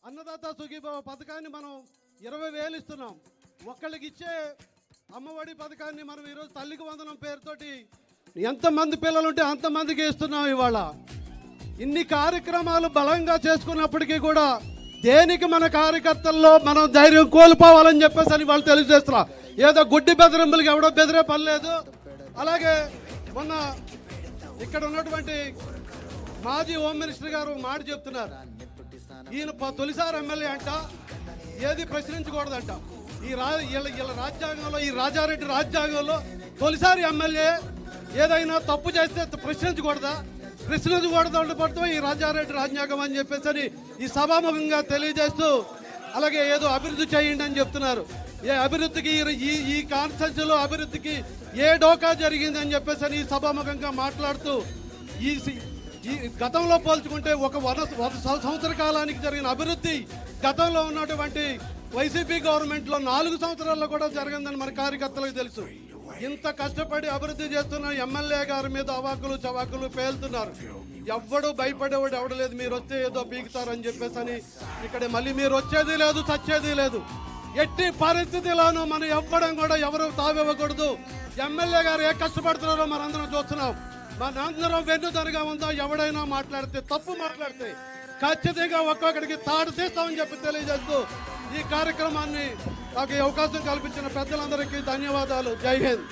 అన్నదాత సుఖీభవ పథకాన్ని మనం 20,000 ఇస్తున్నాం. ఒక్కళ్ళకి ఇచ్చే అమ్మఒడి పథకాన్ని మనం ఈరోజు తల్లికి వందనం పేరుతోటి ఎంతమంది పిల్లలు ఉంటే అంతమందికి ఇస్తున్నాం. ఇవాళ ఇన్ని కార్యక్రమాలు బలంగా చేసుకున్నప్పటికీ కూడా దేనికి మన కార్యకర్తల్లో మనం ధైర్యం కోల్పోవాలని చెప్పేసి అని వాళ్ళు తెలియజేస్తున్నా. ఏదో గుడ్డి బెదిరింపులకి ఎవడో బెదిరే పని లేదు. అలాగే మొన్న ఇక్కడ ఉన్నటువంటి మాజీ హోమ్ మినిస్టర్ గారు మాట చెప్తున్నారు, ఈయన తొలిసారి ఎమ్మెల్యే అంట, ఏది ప్రశ్నించకూడదంట. వీళ్ళ రాజ్యాంగంలో, ఈ రాజారెడ్డి రాజ్యాంగంలో తొలిసారి ఎమ్మెల్యే ఏదైనా తప్పు చేస్తే ప్రశ్నించకూడదా? ప్రశ్నించకూడదు ఈ రాజారెడ్డి రాజ్యాంగం అని చెప్పేసి ఈ సభాముఖంగా తెలియజేస్తూ, అలాగే ఏదో అభివృద్ధి చేయండి అని చెప్తున్నారు. ఏ అభివృద్ధికి ఈ కాన్స్టిట్యూన్సీలో అభివృద్ధికి ఏ డోకా జరిగిందని చెప్పేసి ఈ సభాముఖంగా మాట్లాడుతూ, ఈ గతంలో పోల్చుకుంటే ఒక 100 సంవత్సర కాలానికి జరిగిన అభివృద్ధి గతంలో ఉన్నటువంటి వైసీపీ గవర్నమెంట్లో 4 సంవత్సరాల్లో కూడా జరిగిందని మన కార్యకర్తలకు తెలుసు. ఇంత కష్టపడి అభివృద్ధి చేస్తున్న ఎమ్మెల్యే గారి మీద అవాకులు చవాకులు పేలుతున్నారు. ఎవ్వడు భయపడేవాడు ఎవడలేదు. మీరు వస్తే ఏదో పీకుతారని చెప్పేసి ఇక్కడ మళ్ళీ మీరు వచ్చేది లేదు, చచ్చేది లేదు. ఎట్టి పరిస్థితిలోనూ మనం ఎవ్వడం కూడా ఎవరు తావివ్వకూడదు. ఎమ్మెల్యే గారు ఏ కష్టపడుతున్నారో మనందరం చూస్తున్నాం. మనందరం వెన్నుదనగా ఉందా? ఎవడైనా మాట్లాడితే, తప్పు మాట్లాడితే ఖచ్చితంగా ఒక్కొక్కడికి తాడు తీస్తామని చెప్పి తెలియజేస్తూ ఈ కార్యక్రమాన్ని నాకు అవకాశం కల్పించిన పెద్దలందరికీ ధన్యవాదాలు. జై హింద్.